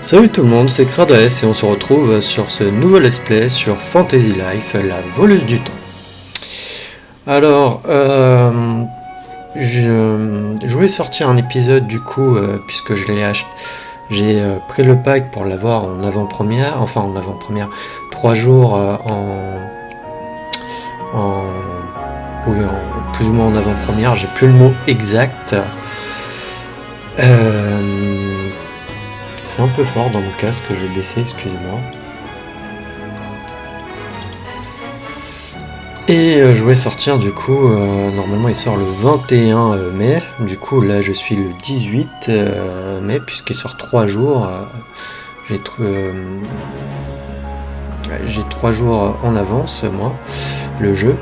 Salut tout le monde, c'est Crades et on se retrouve sur ce nouveau let's play sur Fantasy Life, la voleuse du temps. Alors, je voulais sortir un épisode du coup, puisque je l'ai acheté. J'ai pris le pack pour l'avoir en avant-première, 3 jours oui, plus ou moins en avant-première, j'ai plus le mot exact. C'est un peu fort dans mon casque, je vais baisser, excusez-moi. Et je voulais sortir du coup, normalement il sort le 21 mai, du coup là je suis le 18 mai puisqu'il sort 3 jours, j'ai 3 jours en avance moi, le jeu.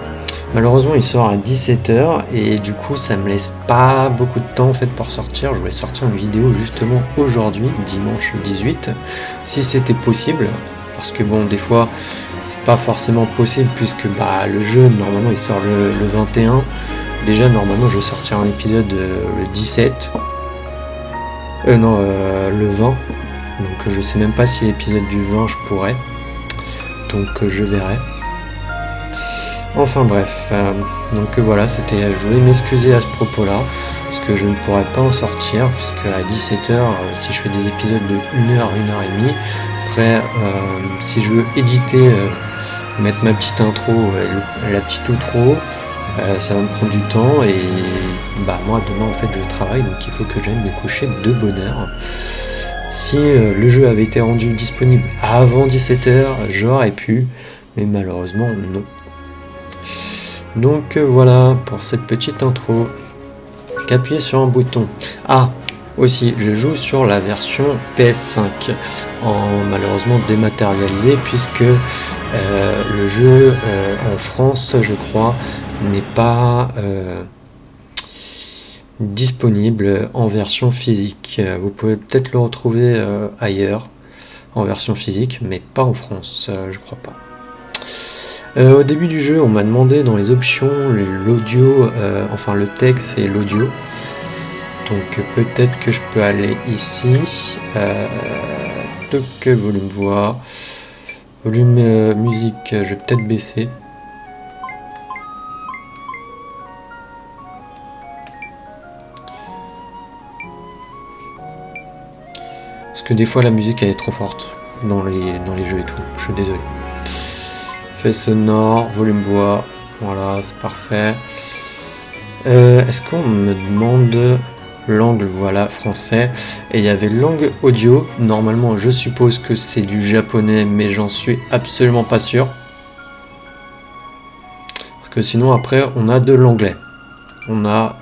Malheureusement il sort à 17h et du coup ça me laisse pas beaucoup de temps en fait pour sortir. Je voulais sortir une vidéo justement aujourd'hui, dimanche 18, si c'était possible, parce que bon des fois c'est pas forcément possible puisque le jeu normalement il sort le 21. Déjà normalement je sortirai un épisode le 17. Le 20. Donc je sais même pas si l'épisode du 20 je pourrais. Donc je verrai. Enfin bref, donc voilà, je voulais m'excuser à ce propos-là, parce que je ne pourrais pas en sortir, puisque à 17h, si je fais des épisodes de 1h, 1h30, après, si je veux éditer, mettre ma petite intro, la petite outro, ça va me prendre du temps, et moi demain en fait je travaille, donc il faut que j'aille me coucher de bonne heure. Si le jeu avait été rendu disponible avant 17h, j'aurais pu, mais malheureusement non. Donc voilà pour cette petite intro. Qu'appuyer sur un bouton. Aussi je joue sur la version PS5 malheureusement dématérialisée, puisque le jeu en France je crois n'est pas disponible en version physique. Vous pouvez peut-être le retrouver ailleurs en version physique, mais pas en France, je crois pas. Au début du jeu, on m'a demandé dans les options l'audio, le texte et l'audio. Donc peut-être que je peux aller ici. Volume voix, volume musique, je vais peut-être baisser. Parce que des fois la musique elle est trop forte dans les jeux et tout. Je suis désolé. Fait sonore, volume voix, voilà, c'est parfait. Est-ce qu'on me demande langue, voilà, français, et il y avait langue audio, normalement je suppose que c'est du japonais, mais j'en suis absolument pas sûr. Parce que sinon après on a de l'anglais. On a...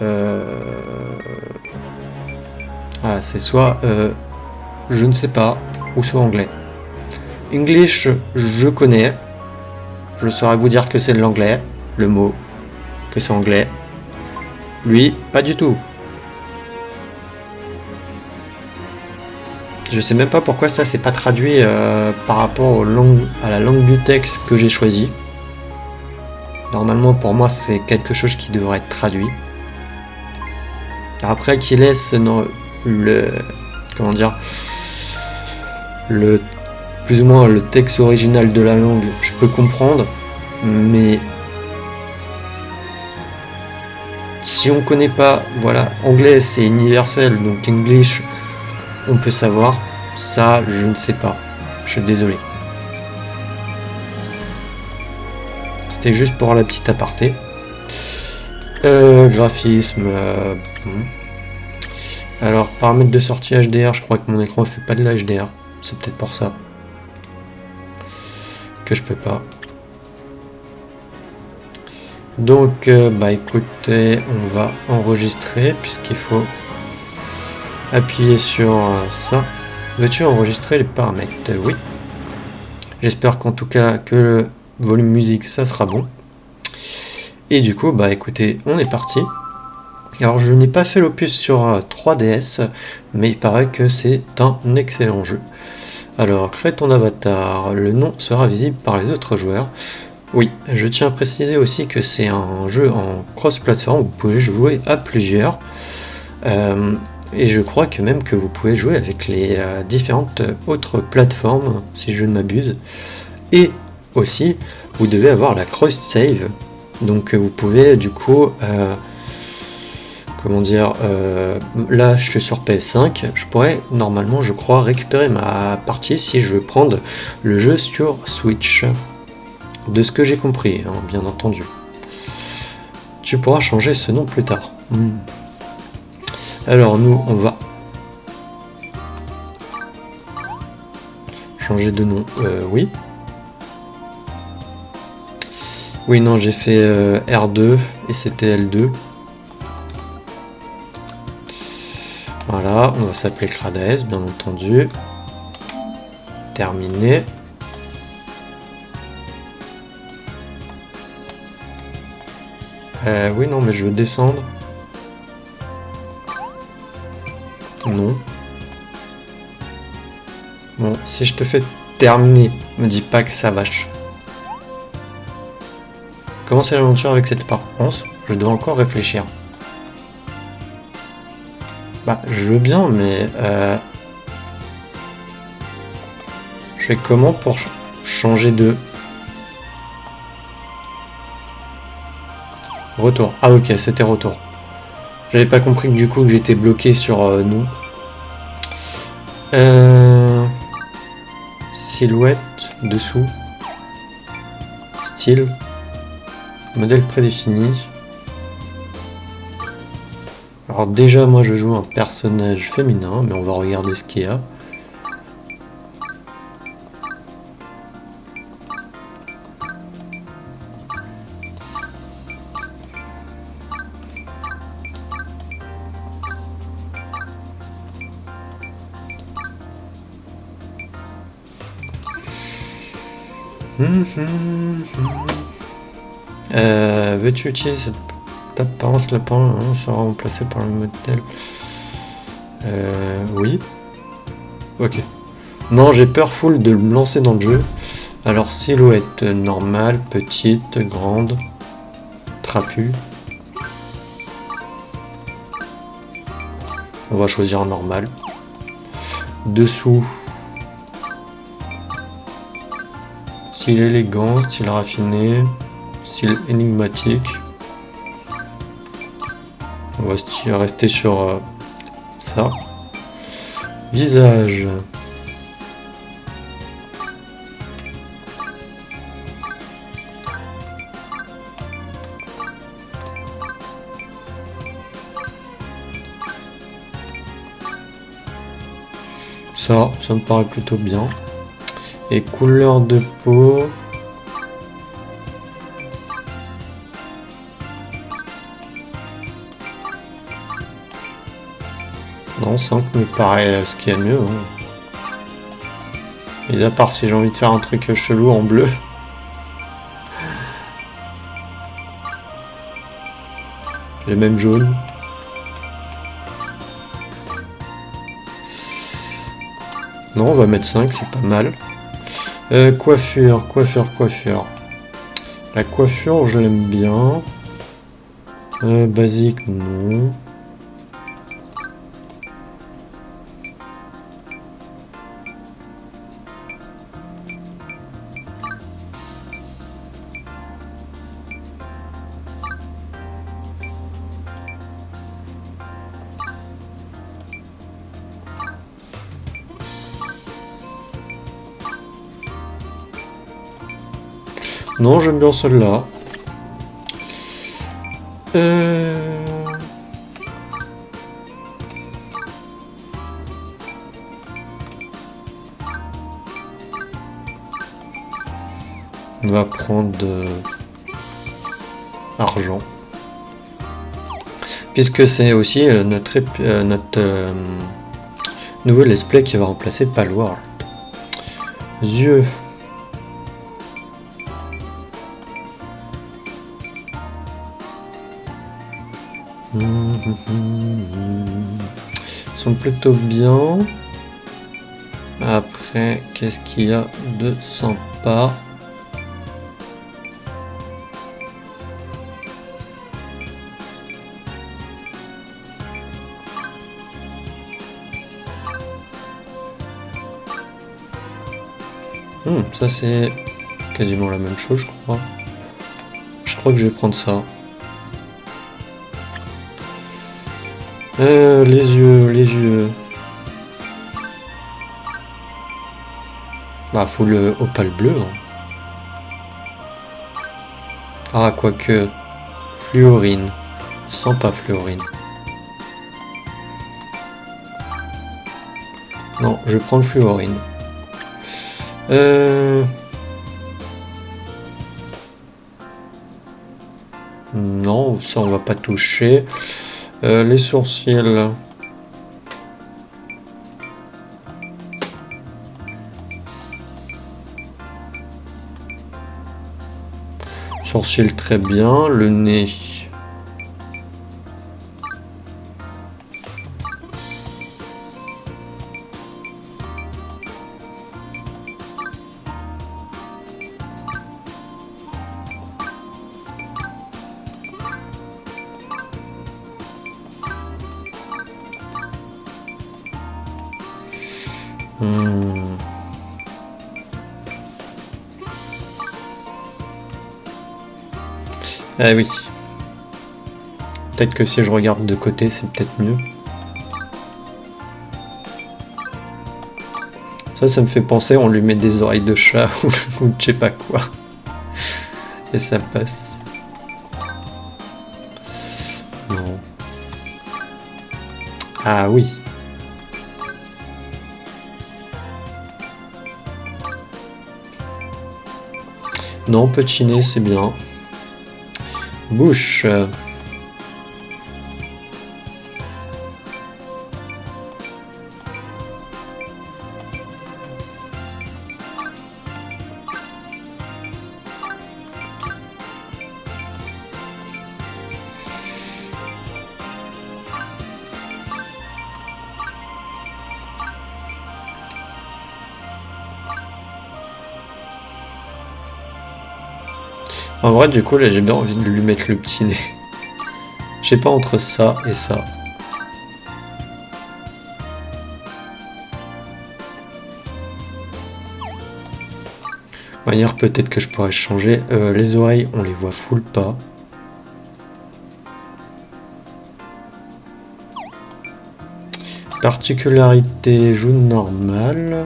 voilà, c'est soit je ne sais pas, ou soit anglais. English, je connais. Je saurais vous dire que c'est de l'anglais, le mot, que c'est anglais. Lui, pas du tout. Je sais même pas pourquoi ça c'est pas traduit par rapport à la langue du texte que j'ai choisi. Normalement pour moi c'est quelque chose qui devrait être traduit. Après qu'il laisse plus ou moins le texte original de la langue, je peux comprendre, mais si on connaît pas, voilà, anglais c'est universel, donc English on peut savoir, ça je ne sais pas, je suis désolé. C'était juste pour la petite aparté. Graphisme, alors paramètres de sortie HDR, je crois que mon écran fait pas de la HDR, c'est peut-être pour ça que je peux pas. Donc écoutez, on va enregistrer puisqu'il faut appuyer sur ça. Veux-tu enregistrer les paramètres? Oui. J'espère qu'en tout cas que le volume musique ça sera bon. Et du coup écoutez, on est parti. Alors je n'ai pas fait l'opus sur 3DS, mais il paraît que c'est un excellent jeu. Alors, crée ton avatar, le nom sera visible par les autres joueurs. Oui, je tiens à préciser aussi que c'est un jeu en cross-platform, vous pouvez jouer à plusieurs. Et je crois que même que vous pouvez jouer avec les différentes autres plateformes, si je ne m'abuse. Et aussi, vous devez avoir la cross-save. Donc vous pouvez du coup, comment dire, là je suis sur PS5, je pourrais normalement je crois récupérer ma partie si je veux prendre le jeu sur Switch. De ce que j'ai compris, hein, bien entendu. Tu pourras changer ce nom plus tard. Alors nous on va changer de nom, oui. Oui, non, j'ai fait R2 et c'était L2. Voilà, on va s'appeler Crades, bien entendu. Terminé. Oui, non, mais je veux descendre. Non. Bon, si je te fais terminer, me dis pas que ça va. Commencer l'aventure avec cette apparence, je dois encore réfléchir. Bah, je veux bien, mais je fais comment pour changer de retour? Ah ok, c'était retour. J'avais pas compris que du coup que j'étais bloqué sur nous. Silhouette, dessous. Style. Modèle prédéfini. Alors déjà moi je joue un personnage féminin, mais on va regarder ce qu'il y a. Veux-tu utiliser cette apparence lapin sera remplacé par le modèle oui. Ok. Non, j'ai peur full de me lancer dans le jeu. Alors silhouette normale, petite, grande, trapue. On va choisir normal. Dessous. Style élégant, style raffiné, style énigmatique. On va rester sur ça. Visage. Ça me paraît plutôt bien. Et couleur de peau. Non, 5 me paraît ce qu'il y a de mieux. Et à part si j'ai envie de faire un truc chelou en bleu. Les mêmes jaunes. Non, on va mettre 5, c'est pas mal. Coiffure. La coiffure, je l'aime bien. Basique, non. Non, j'aime bien celle-là. On va prendre argent. Puisque c'est aussi notre nouveau let's play qui va remplacer Palworld. Yeux. Ils sont plutôt bien. Après, qu'est-ce qu'il y a de sympa? Ça c'est quasiment la même chose, je crois. Je crois que je vais prendre ça. Les yeux. Bah, faut le opale bleu. Hein. Ah, quoique. Fluorine. Sans pas fluorine. Non, je vais prendre fluorine. Non, ça on va pas toucher. Les sourcils. Sourcils très bien. Le nez. Ah oui. Peut-être que si je regarde de côté, c'est peut-être mieux. Ça me fait penser, on lui met des oreilles de chat ou je sais pas quoi. Et ça passe. Non. Ah oui. Non, petit nez, c'est bien. Bouche. En vrai, du coup, là, j'ai bien envie de lui mettre le petit nez. Je sais pas, entre ça et ça. De manière, peut-être que je pourrais changer. Les oreilles, on les voit full pas. Particularité, joue normale.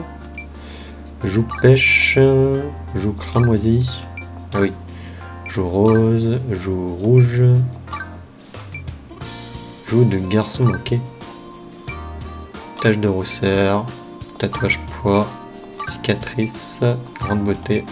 Joue pêche. Joue cramoisi. Ah oui. Joue rose, joue rouge, joue de garçon, ok. Tache de rousseur, tatouage poids, cicatrice, grande beauté.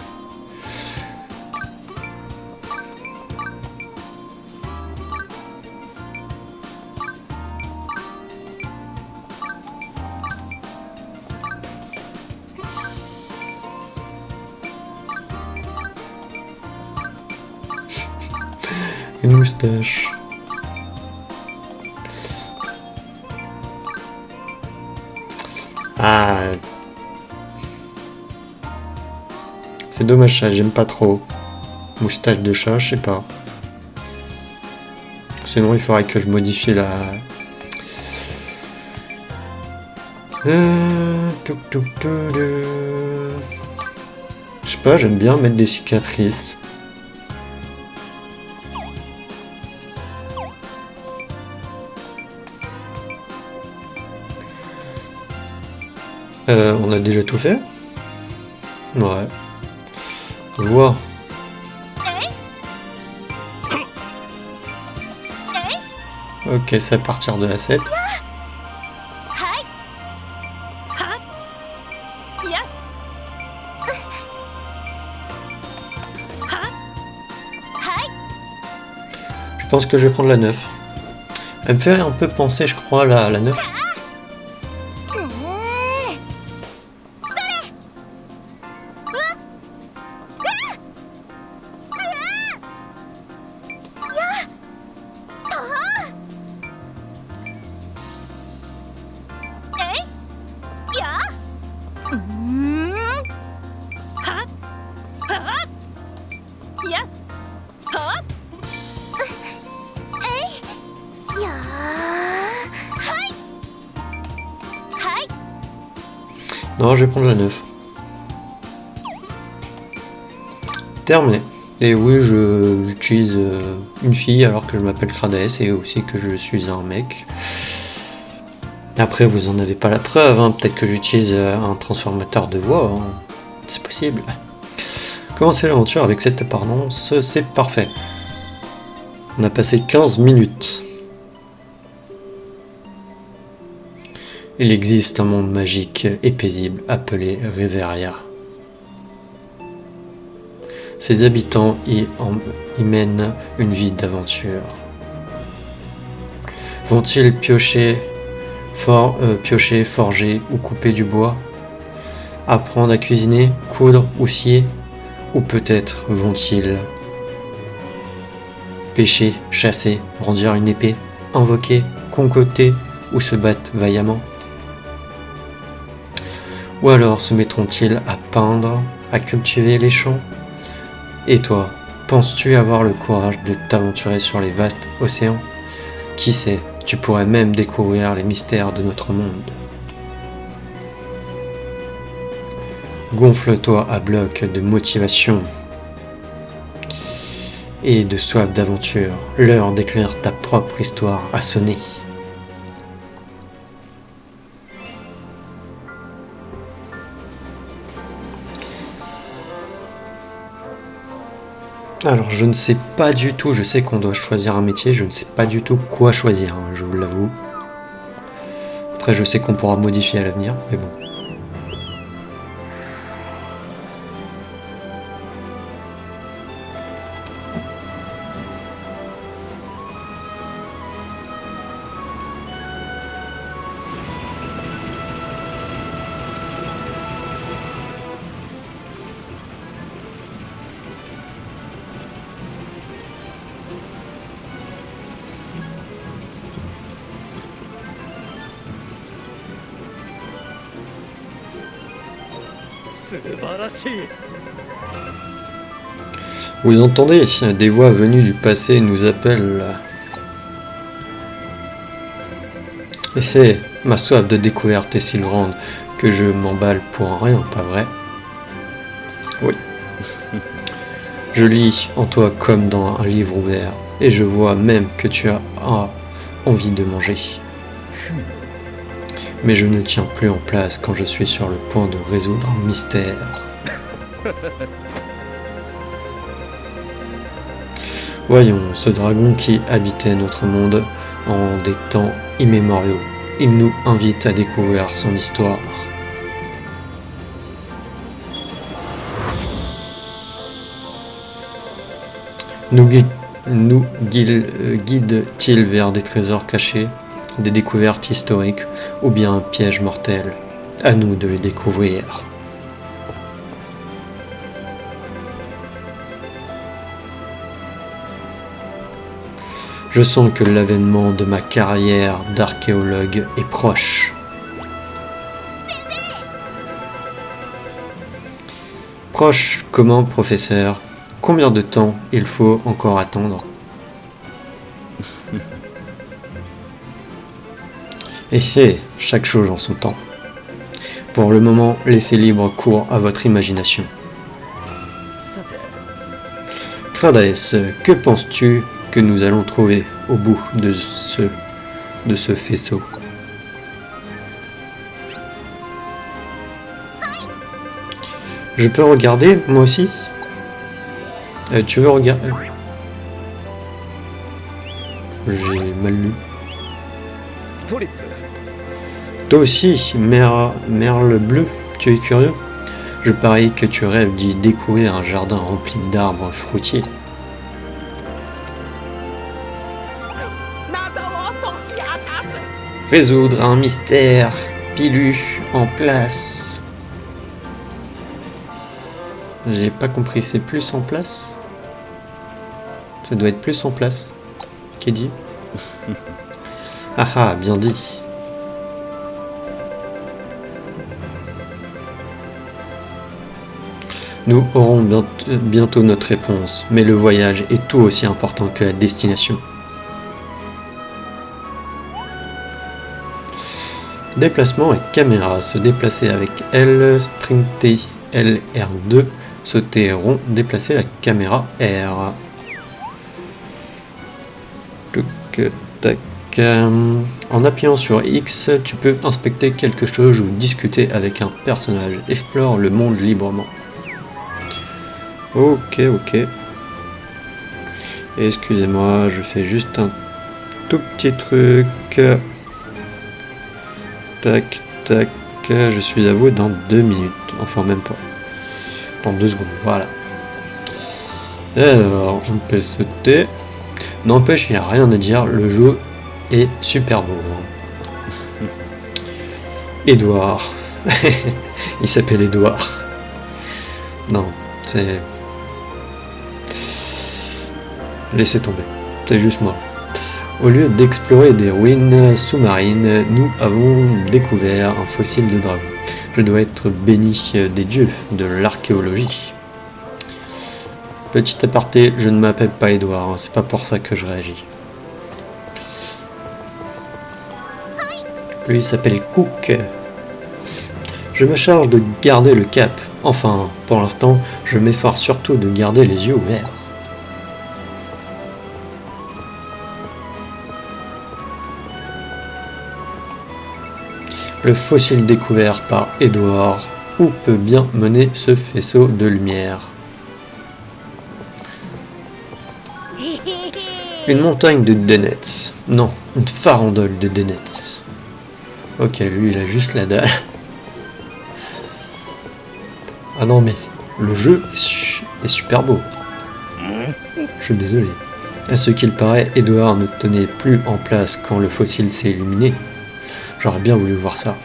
Une moustache. Ah. C'est dommage ça, j'aime pas trop. Moustache de chat, je sais pas. Sinon il faudrait que je modifie la... Je sais pas, j'aime bien mettre des cicatrices. On a déjà tout fait? Ouais. Voix. Ok, c'est à partir de la 7. Je pense que je vais prendre la 9. Elle me fait un peu penser, je crois, à la 9. Non, je vais prendre la 9. Terminé. Et oui, j'utilise une fille alors que je m'appelle Cradaes et aussi que je suis un mec. Après, vous en avez pas la preuve, hein. Peut-être que j'utilise un transformateur de voix, hein. C'est possible. Commencer l'aventure avec cette apparence, c'est parfait. On a passé 15 minutes. Il existe un monde magique et paisible appelé Reveria. Ses habitants y mènent une vie d'aventure. Vont-ils piocher, forger ou couper du bois? Apprendre à cuisiner, coudre ou scier? Ou peut-être vont-ils pêcher, chasser, brandir une épée, invoquer, concocter ou se battre vaillamment? Ou alors se mettront-ils à peindre, à cultiver les champs? Et toi, penses-tu avoir le courage de t'aventurer sur les vastes océans? Qui sait, tu pourrais même découvrir les mystères de notre monde. Gonfle-toi à bloc de motivation et de soif d'aventure. L'heure d'écrire ta propre histoire a sonné. Alors je ne sais pas du tout, je sais qu'on doit choisir un métier, je ne sais pas du tout quoi choisir, hein, je vous l'avoue. Après je sais qu'on pourra modifier à l'avenir, mais bon. Vous entendez, des voix venues du passé nous appellent. Et ma soif de découverte est si grande que je m'emballe pour rien, pas vrai? Oui. Je lis en toi comme dans un livre ouvert, et je vois même que tu as envie de manger. Mais je ne tiens plus en place quand je suis sur le point de résoudre un mystère. Voyons, ce dragon qui habitait notre monde en des temps immémoriaux, il nous invite à découvrir son histoire. Nous guide-t-il vers des trésors cachés, des découvertes historiques ou bien un piège mortel? À nous de le découvrir. Je sens que l'avènement de ma carrière d'archéologue est proche. Proche comment, professeur? Combien de temps il faut encore attendre? Et c'est chaque chose en son temps. Pour le moment, laissez libre cours à votre imagination. Cradaes, que penses-tu que nous allons trouver au bout de ce faisceau? Je peux regarder, moi aussi? Tu veux regarder? J'ai mal lu. Toi aussi, merle bleu, tu es curieux? Je parie que tu rêves d'y découvrir un jardin rempli d'arbres fruitiers. Résoudre un mystère, Pilu, en place. J'ai pas compris, c'est plus en place? Ça doit être plus en place. Qu'est dit? Ah ah, bien dit. Nous aurons bientôt notre réponse, mais le voyage est tout aussi important que la destination. Déplacement et caméra. Se déplacer avec L, sprinter LR2, sauter rond, déplacer la caméra R. Tac. En appuyant sur X, tu peux inspecter quelque chose ou discuter avec un personnage. Explore le monde librement. Ok. Excusez-moi, je fais juste un tout petit truc. Tac. Je suis à vous dans 2 minutes. Enfin, même pas. Dans 2 secondes, voilà. Alors, on peut sauter. N'empêche, il n'y a rien à dire. Le jeu est super beau. Edouard. Il s'appelle Edouard. Non, c'est... Laissez tomber. C'est juste moi. Au lieu d'explorer des ruines sous-marines, nous avons découvert un fossile de dragon. Je dois être béni des dieux de l'archéologie. Petit aparté, je ne m'appelle pas Edouard, hein, c'est pas pour ça que je réagis. Lui il s'appelle Cook. Je me charge de garder le cap. Enfin, pour l'instant, je m'efforce surtout de garder les yeux ouverts. Le fossile découvert par Edouard. Où peut bien mener ce faisceau de lumière? Une montagne de Denets. Non, une farandole de Denets. Ok, lui il a juste la dalle. Ah non mais, le jeu est super beau. Je suis désolé. À ce qu'il paraît, Edouard ne tenait plus en place quand le fossile s'est illuminé. J'aurais bien voulu voir ça.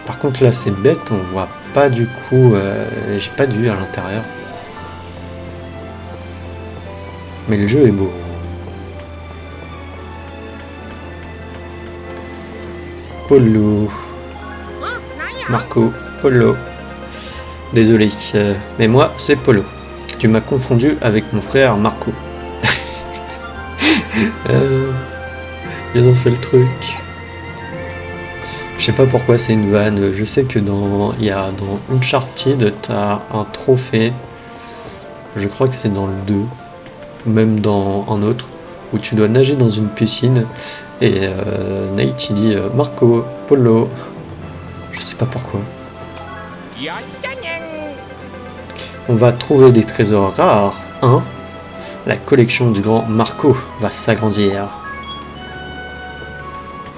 Par contre là c'est bête, on voit pas du coup, j'ai pas de vue à l'intérieur. Mais le jeu est beau. Polo. Marco. Polo. Désolé, mais moi c'est Polo. Tu m'as confondu avec mon frère Marco. Ils ont fait le truc. Je sais pas pourquoi c'est une vanne. Je sais que dans Uncharted, t'as un trophée. Je crois que c'est dans le 2. Ou même dans un autre. Où tu dois nager dans une piscine. Et Nate il dit Marco, Polo. Je sais pas pourquoi. On va trouver des trésors rares. Hein? La collection du grand Marco va s'agrandir.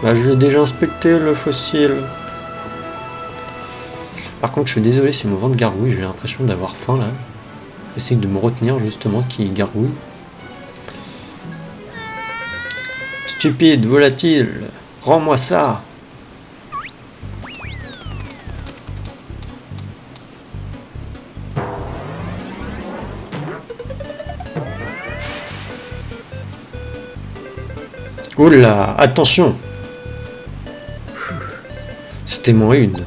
Bah, je l'ai déjà inspecté le fossile. Par contre, je suis désolé si mon ventre gargouille, j'ai l'impression d'avoir faim là. J'essaie de me retenir justement qui gargouille. Stupide, volatile, rends-moi ça. Oula, attention. C'était moins une.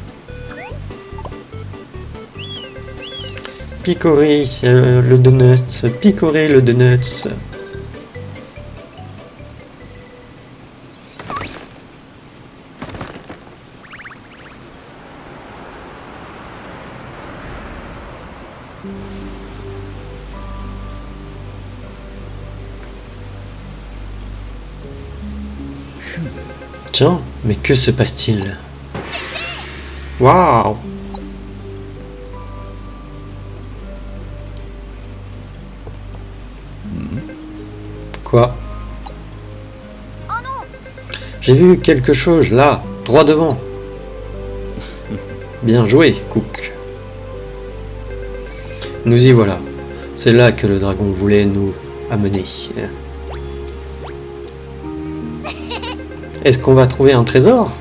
Picorer le donuts, picorer le donuts. Tiens, mais que se passe-t-il? Waouh! Quoi? J'ai vu quelque chose là, droit devant. Bien joué, Cook. Nous y voilà. C'est là que le dragon voulait nous amener. Est-ce qu'on va trouver un trésor?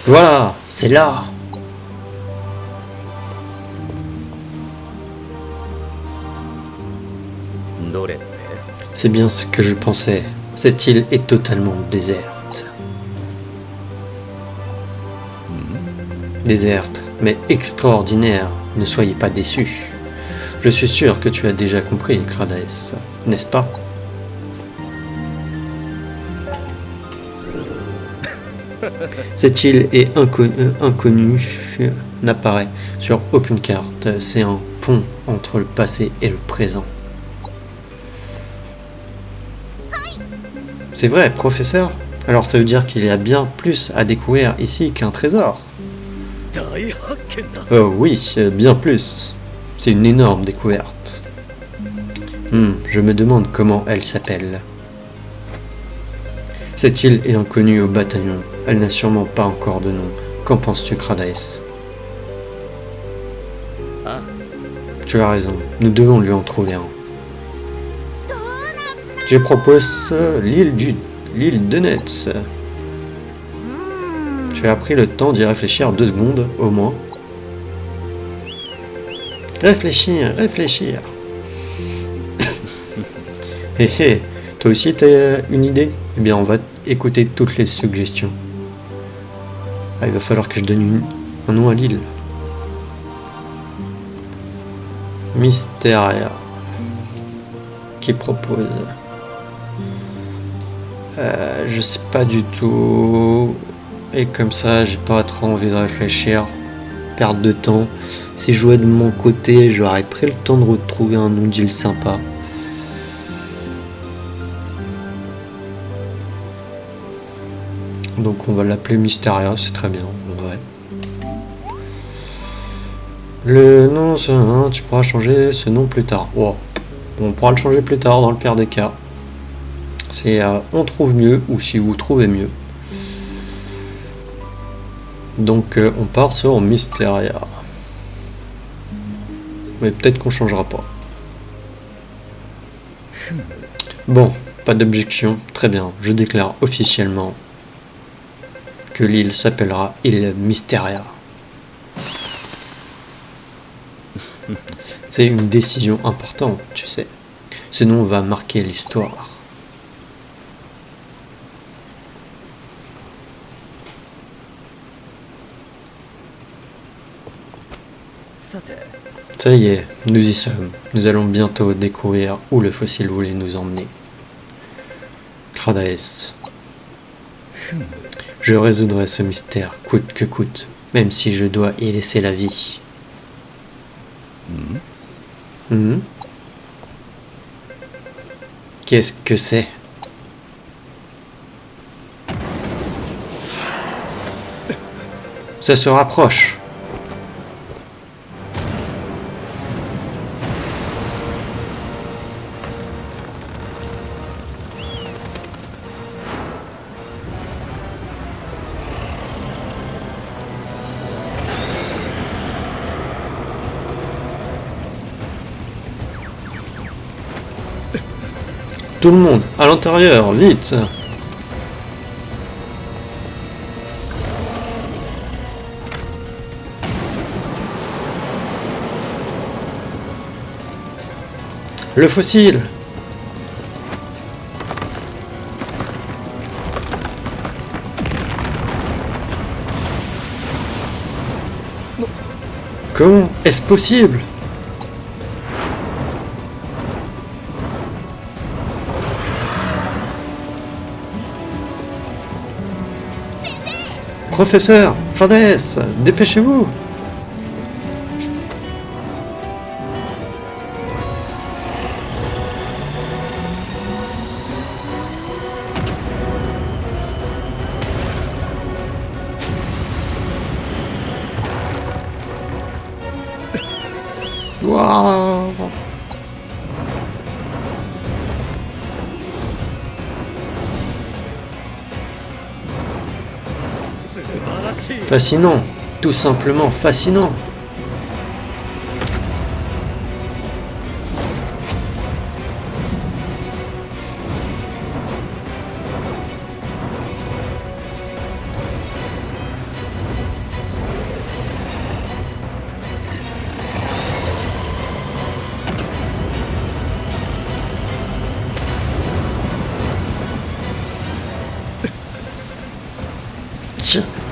Voilà, c'est là. C'est bien ce que je pensais. Cette île est totalement déserte. Déserte, mais extraordinaire. Ne soyez pas déçus. Je suis sûr que tu as déjà compris, Kradaes, n'est-ce pas? Cette île est inconnue, n'apparaît sur aucune carte. C'est un pont entre le passé et le présent. C'est vrai, professeur? Alors ça veut dire qu'il y a bien plus à découvrir ici qu'un trésor. Oh oui, bien plus. C'est une énorme découverte. Je me demande comment elle s'appelle. Cette île est inconnue au bataillon. Elle n'a sûrement pas encore de nom. Qu'en penses-tu, Kradaes? Tu as raison, nous devons lui en trouver un. Je propose l'île de Netz. Tu as pris le temps d'y réfléchir 2 secondes, au moins. Réfléchir. Hé hé, toi aussi t'as une idée? Eh bien on va écouter toutes les suggestions. Ah, il va falloir que je donne un nom à l'île. Mysteria. Qui propose? Je sais pas du tout. Et comme ça, j'ai pas trop envie de réfléchir. Perte de temps. Si je jouais de mon côté, j'aurais pris le temps de retrouver un nom d'île sympa. Donc on va l'appeler Mysteria, c'est très bien, en vrai. Le nom, tu pourras changer ce nom plus tard. Oh. On pourra le changer plus tard dans le pire des cas. C'est on trouve mieux ou si vous trouvez mieux. Donc on part sur Mysteria. Mais peut-être qu'on changera pas. Bon, pas d'objection. Très bien, je déclare officiellement que l'île s'appellera île Mysteria. C'est une décision importante, tu sais. Ce nom va marquer l'histoire. Ça y est, nous y sommes. Nous allons bientôt découvrir où le fossile voulait nous emmener. Kradaes. Je résoudrai ce mystère coûte que coûte, même si je dois y laisser la vie. Qu'est-ce que c'est? Ça se rapproche. Tout le monde, à l'intérieur, vite! Le fossile! Comment est-ce possible? Professeur, Kradaes, dépêchez-vous! Waouh! Fascinant, tout simplement fascinant.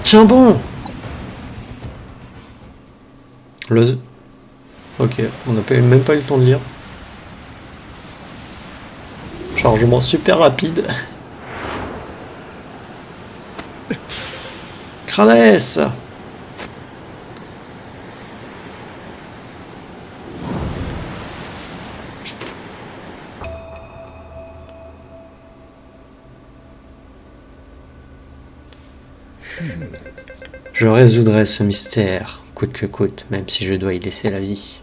Tiens bon! Ok, on n'a même pas eu le temps de lire. Chargement super rapide. Cranès! Je résoudrai ce mystère, coûte que coûte, même si je dois y laisser la vie.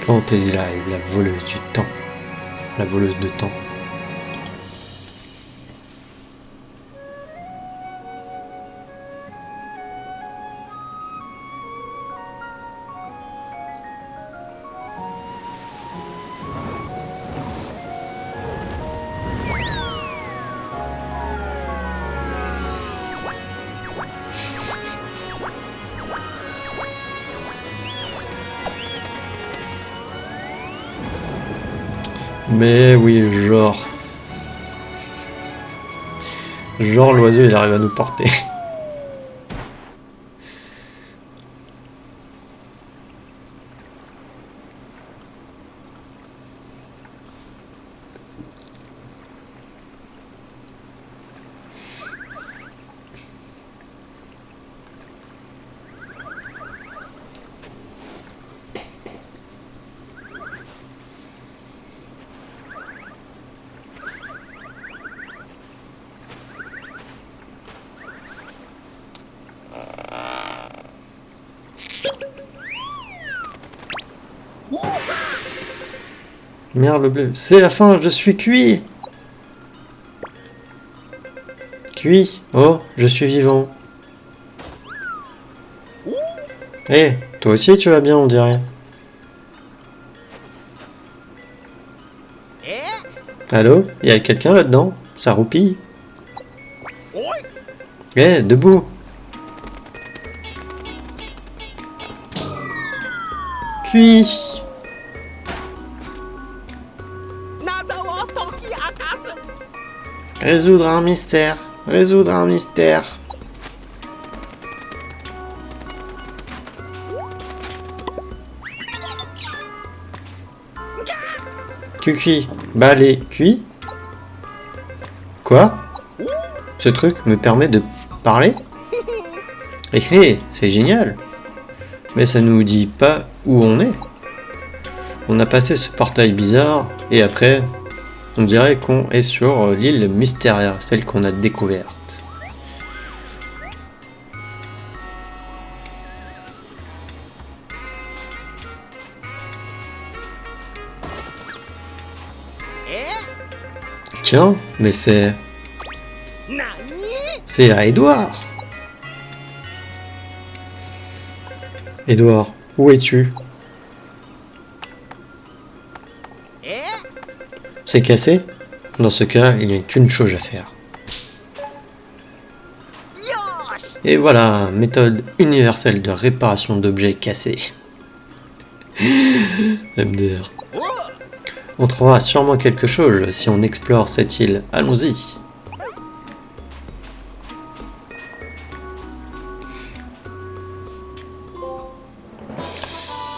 Fantasy Live, la voleuse du temps. La voleuse de temps. Mais oui, genre l'oiseau il arrive à nous porter. Merde le bleu, c'est la fin, je suis cuit. Cuit. Oh, je suis vivant. Eh, toi aussi tu vas bien on dirait. Allô? Y a quelqu'un là-dedans? Ça roupille? Eh, debout! Cuit! Résoudre un mystère! Résoudre un mystère! Cuit. Balai cuit? Quoi? Ce truc me permet de parler? Eh, c'est génial! Mais ça nous dit pas où on est. On a passé ce portail bizarre et après, on dirait qu'on est sur l'île Mysteria, celle qu'on a découverte. Tiens, mais c'est à Edouard. Edouard, où es-tu? C'est cassé? Dans ce cas, il n'y a qu'une chose à faire. Et voilà, méthode universelle de réparation d'objets cassés. MDR. On trouvera sûrement quelque chose si on explore cette île. Allons-y.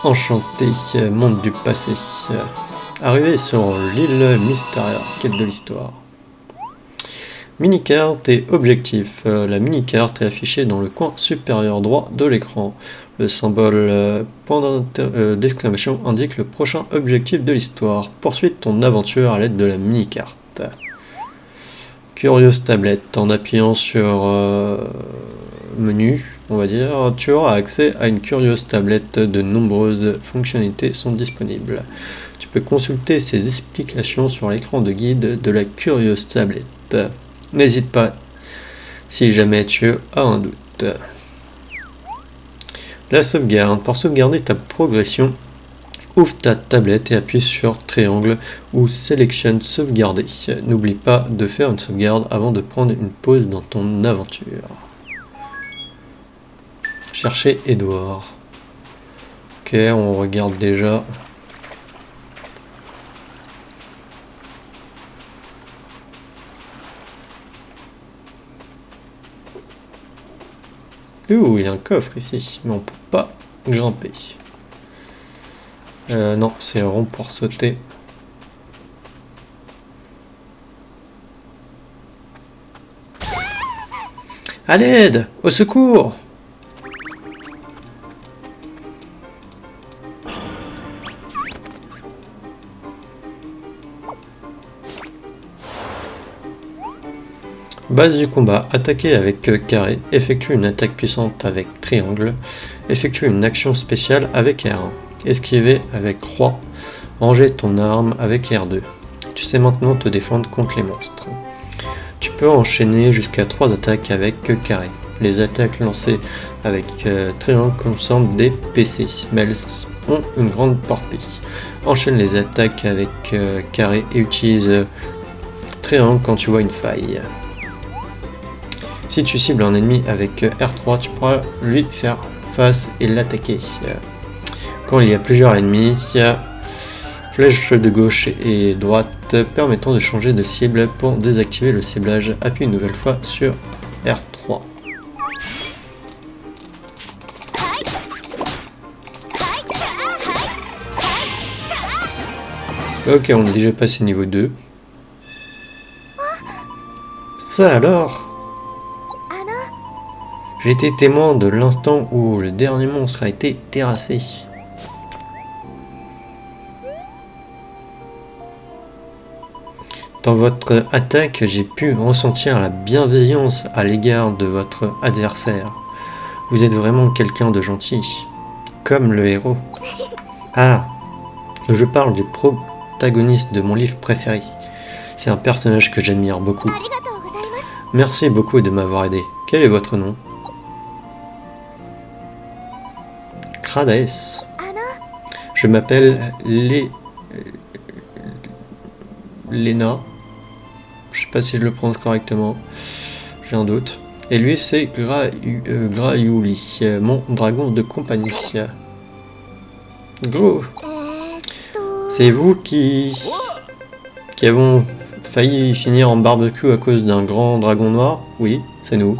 Enchanté, monde du passé. Arrivé sur l'île Mysteria, quête de l'histoire. Mini-carte et objectif. La mini-carte est affichée dans le coin supérieur droit de l'écran. Le symbole point d'exclamation indique le prochain objectif de l'histoire. Poursuis ton aventure à l'aide de la mini-carte. Curious Tablet. En appuyant sur menu, on va dire, tu auras accès à une Curious Tablet. De nombreuses fonctionnalités sont disponibles. Tu peux consulter ces explications sur l'écran de guide de la Curious Tablet. N'hésite pas si jamais tu as un doute. La sauvegarde. Pour sauvegarder ta progression, ouvre ta tablette et appuie sur triangle ou sélectionne sauvegarder. N'oublie pas de faire une sauvegarde avant de prendre une pause dans ton aventure. Chercher Edward. Ok, on regarde déjà. Ouh, il y a un coffre ici, mais on peut pas grimper. Non, c'est rond pour sauter. À l'aide! Au secours! Base du combat, attaquer avec carré, effectue une attaque puissante avec triangle, effectue une action spéciale avec R1, esquiver avec croix, ranger ton arme avec R2. Tu sais maintenant te défendre contre les monstres. Tu peux enchaîner jusqu'à 3 attaques avec carré. Les attaques lancées avec triangle consomment des PC, mais elles ont une grande portée. Enchaîne les attaques avec carré et utilise triangle quand tu vois une faille. Si tu cibles un ennemi avec R3, tu pourras lui faire face et l'attaquer. Quand il y a plusieurs ennemis, flèche de gauche et droite permettant de changer de cible. Pour désactiver le ciblage, appuie une nouvelle fois sur R3. Ok, on est déjà passé niveau 2. Ça alors? J'ai été témoin de l'instant où le dernier monstre a été terrassé. Dans votre attaque, j'ai pu ressentir la bienveillance à l'égard de votre adversaire. Vous êtes vraiment quelqu'un de gentil, comme le héros. Ah, je parle du protagoniste de mon livre préféré. C'est un personnage que j'admire beaucoup. Merci beaucoup de m'avoir aidé. Quel est votre nom? Crades. Je m'appelle Lena. Je sais pas si je le prononce correctement. J'ai un doute. Et lui, c'est Graiouli, mon dragon de compagnie. Gros. C'est vous qui avons failli finir en barbecue à cause d'un grand dragon noir? Oui, c'est nous.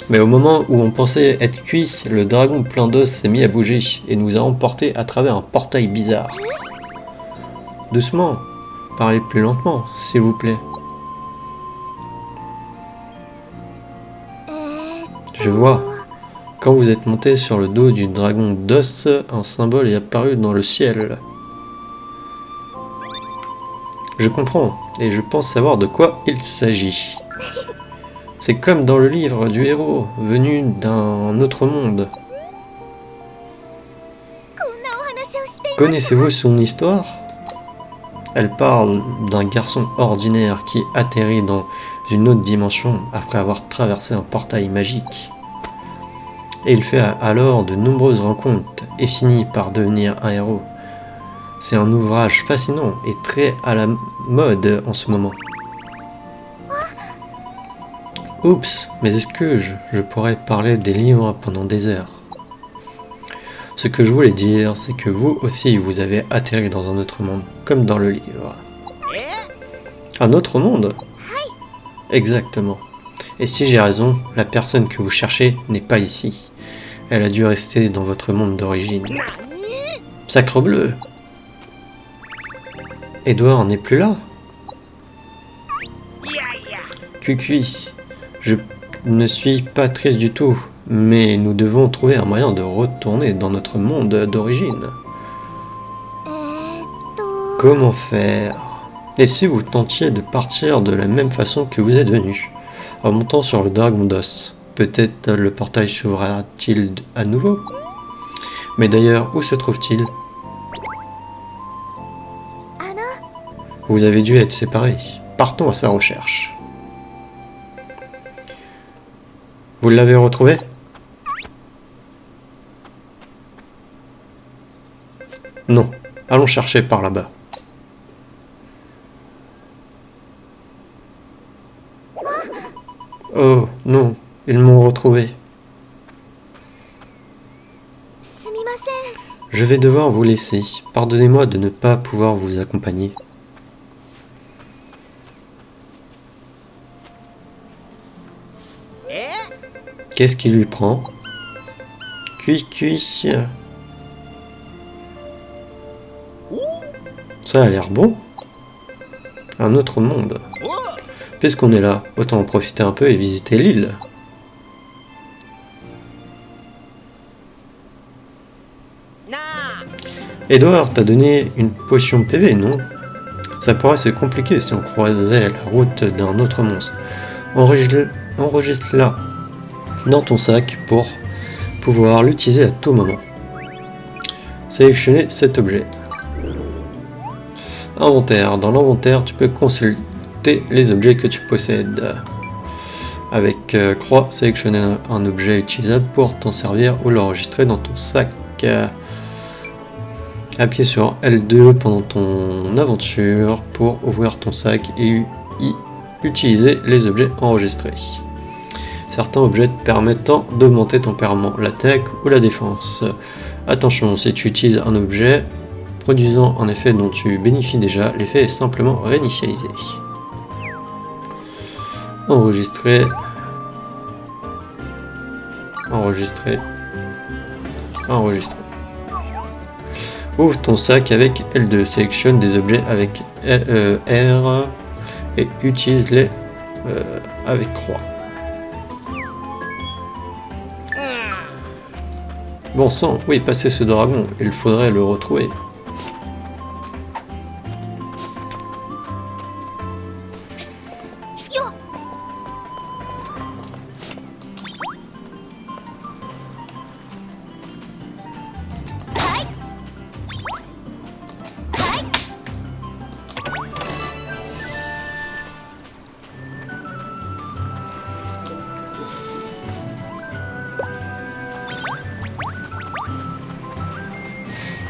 Mais au moment où on pensait être cuit, le dragon plein d'os s'est mis à bouger et nous a emportés à travers un portail bizarre. Doucement, parlez plus lentement, s'il vous plaît. Je vois. Quand vous êtes monté sur le dos du dragon d'os, un symbole est apparu dans le ciel. Je comprends, et je pense savoir de quoi il s'agit. C'est comme dans le livre du héros, venu d'un autre monde. Connaissez-vous son histoire? Elle parle d'un garçon ordinaire qui atterrit dans une autre dimension après avoir traversé un portail magique. Et il fait alors de nombreuses rencontres et finit par devenir un héros. C'est un ouvrage fascinant et très à la mode en ce moment. Oups, mais est-ce que je pourrais parler des livres pendant des heures? Ce que je voulais dire, c'est que vous aussi, vous avez atterri dans un autre monde, comme dans le livre. Un autre monde? Exactement. Et si j'ai raison, la personne que vous cherchez n'est pas ici. Elle a dû rester dans votre monde d'origine. Sacrebleu! Edward n'est plus là? Cuicui. Je ne suis pas triste du tout, mais nous devons trouver un moyen de retourner dans notre monde d'origine. Comment faire? Et si vous tentiez de partir de la même façon que vous êtes venu, en montant sur le dragon d'os, peut-être le portail s'ouvrira-t-il à nouveau? Mais d'ailleurs, où se trouve-t-il? Vous avez dû être séparés. Partons à sa recherche. Vous l'avez retrouvé? Non. Allons chercher par là-bas. Oh, non. Ils m'ont retrouvé. Je vais devoir vous laisser. Pardonnez-moi de ne pas pouvoir vous accompagner. Qu'est-ce qui lui prend? Cui. Ça a l'air bon. Un autre monde. Puisqu'on est là, autant en profiter un peu et visiter l'île. Edward t'a donné une potion PV, non? Ça pourrait se compliquer si on croisait la route d'un autre monstre. Enregistre-la dans ton sac pour pouvoir l'utiliser à tout moment. Sélectionnez cet objet. Inventaire. Dans l'inventaire, tu peux consulter les objets que tu possèdes. Avec croix, sélectionner un objet utilisable pour t'en servir ou l'enregistrer dans ton sac. Appuie sur L2 pendant ton aventure pour ouvrir ton sac et utiliser les objets enregistrés. Certains objets permettant d'augmenter tempérament, l'attaque ou la défense. Attention, si tu utilises un objet produisant un effet dont tu bénéficies déjà, l'effet est simplement réinitialisé. Enregistrer. Ouvre ton sac avec L2, sélectionne des objets avec R et utilise-les avec croix. Bon sang, oui, passer ce dragon, il faudrait le retrouver.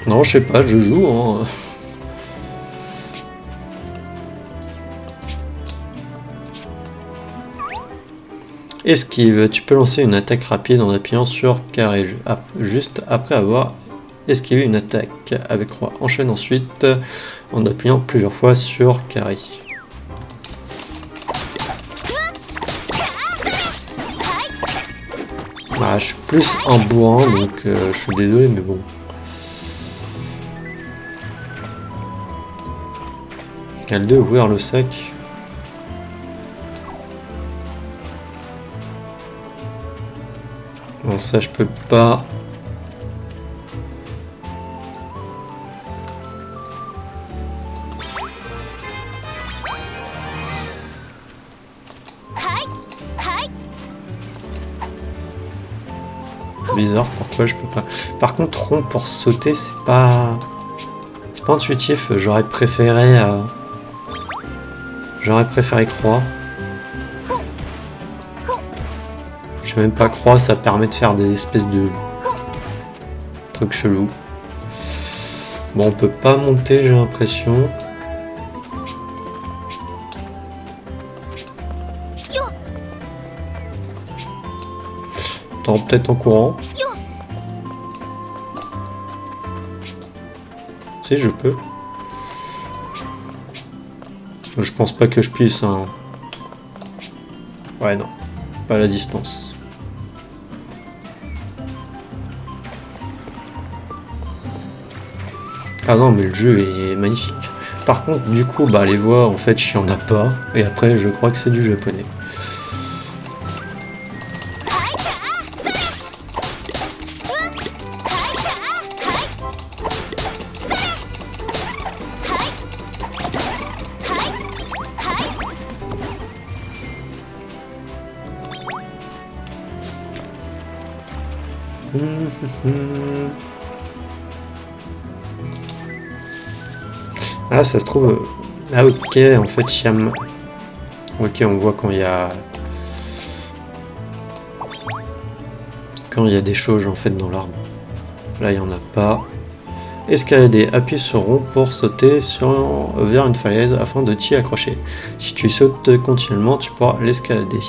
Non, je sais pas, je joue. Hein. Esquive, tu peux lancer une attaque rapide en appuyant sur carré, juste après avoir esquivé une attaque avec croix. Enchaîne ensuite en appuyant plusieurs fois sur carré. Bah, je suis plus un bourrin, donc je suis désolé, mais bon. L2, ouvrir le sac. Bon, ça je peux pas. Bizarre, pourquoi je peux pas. Par contre, rond pour sauter, c'est pas intuitif. J'aurais préféré croix. Je sais même pas croix, ça permet de faire des espèces de trucs chelous. Bon, on peut pas monter, j'ai l'impression. Attends, peut-être en courant. Si, je peux. Je pense pas que je puisse. Hein. Ouais, non. Pas à la distance. Ah non, mais le jeu est magnifique. Par contre, du coup, bah les voix, en fait, il n'y en a pas. Et après, je crois que c'est du japonais. Ah, ça se trouve... Ah ok, en fait, Chiam... Ok, on voit quand il y a... Quand il y a des choses, en fait, dans l'arbre. Là, il n'y en a pas. Escalader. Appuie sur rond pour sauter vers une falaise afin de t'y accrocher. Si tu sautes continuellement, tu pourras l'escalader.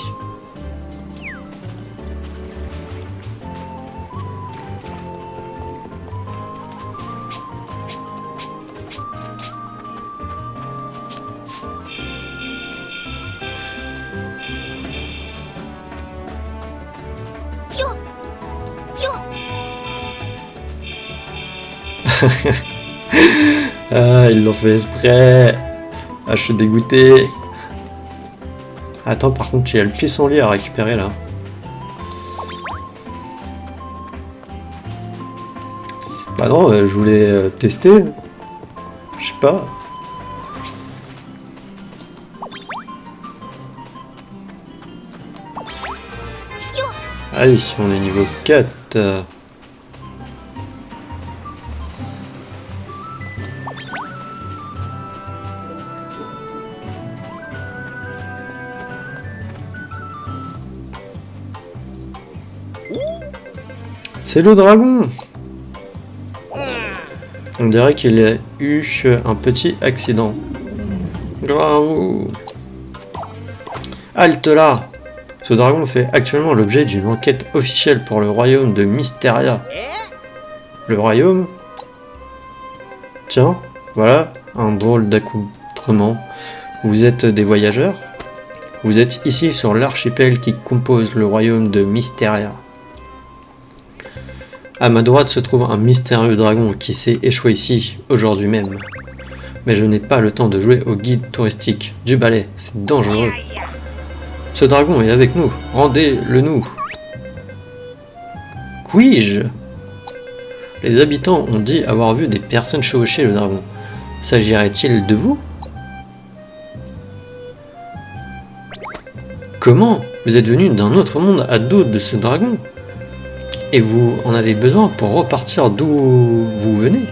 Ah, ils l'ont fait exprès. Ah, je suis dégoûté. Attends, par contre, il y a le pissenlit à récupérer là. Bah non, je voulais tester. Je sais pas. Allez, on est niveau 4. C'est le dragon. On dirait qu'il a eu un petit accident. Waouh. Halte là. Ce dragon fait actuellement l'objet d'une enquête officielle pour le royaume de Mysteria. Le royaume? Tiens, voilà un drôle d'accoutrement. Vous êtes des voyageurs? Vous êtes ici sur l'archipel qui compose le royaume de Mysteria. À ma droite se trouve un mystérieux dragon qui s'est échoué ici, aujourd'hui même. Mais je n'ai pas le temps de jouer au guide touristique. Du balai, c'est dangereux. Ce dragon est avec nous, rendez-le nous. Puis-je? Les habitants ont dit avoir vu des personnes chevaucher le dragon. S'agirait-il de vous? Comment? Vous êtes venu d'un autre monde à dos de ce dragon? Et vous en avez besoin pour repartir d'où vous venez?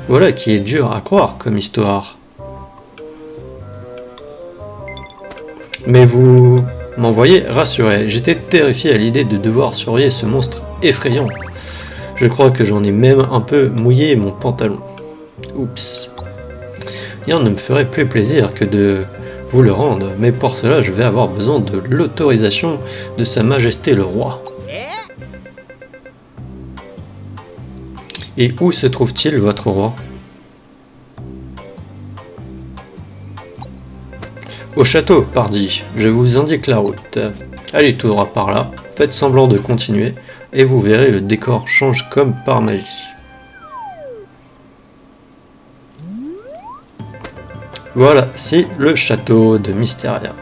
Voilà qui est dur à croire comme histoire. Mais vous m'envoyez rassuré. J'étais terrifié à l'idée de devoir surveiller ce monstre effrayant. Je crois que j'en ai même un peu mouillé mon pantalon. Oups. Rien ne me ferait plus plaisir que de vous le rendre, mais pour cela je vais avoir besoin de l'autorisation de Sa Majesté le Roi. Et où se trouve-t-il, votre roi? Au château, pardi, je vous indique la route. Allez tout droit par là, faites semblant de continuer, et vous verrez le décor change comme par magie. Voilà, c'est le château de Mysteria.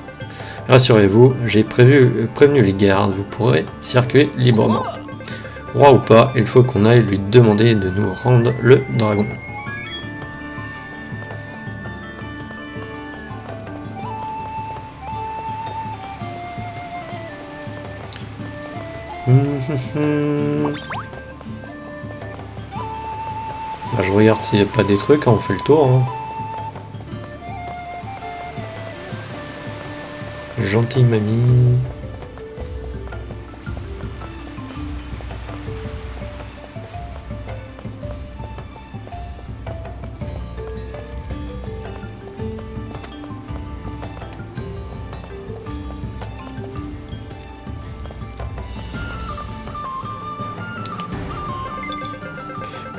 Rassurez-vous, j'ai prévenu les gardes, vous pourrez circuler librement. Roi ou pas, il faut qu'on aille lui demander de nous rendre le dragon. Bah, je regarde s'il n'y a pas des trucs, hein, on fait le tour. Hein. Gentille mamie.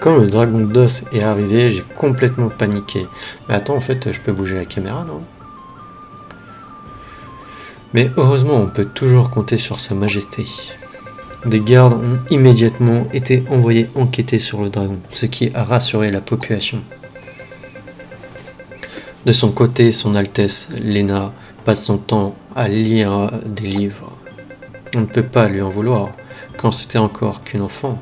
Quand le dragon d'os est arrivé, j'ai complètement paniqué. Mais attends, en fait, je peux bouger la caméra, non? Mais heureusement, on peut toujours compter sur Sa Majesté. Des gardes ont immédiatement été envoyés enquêter sur le dragon, ce qui a rassuré la population. De son côté, son Altesse, Lena, passe son temps à lire des livres. On ne peut pas lui en vouloir, quand c'était encore qu'une enfant.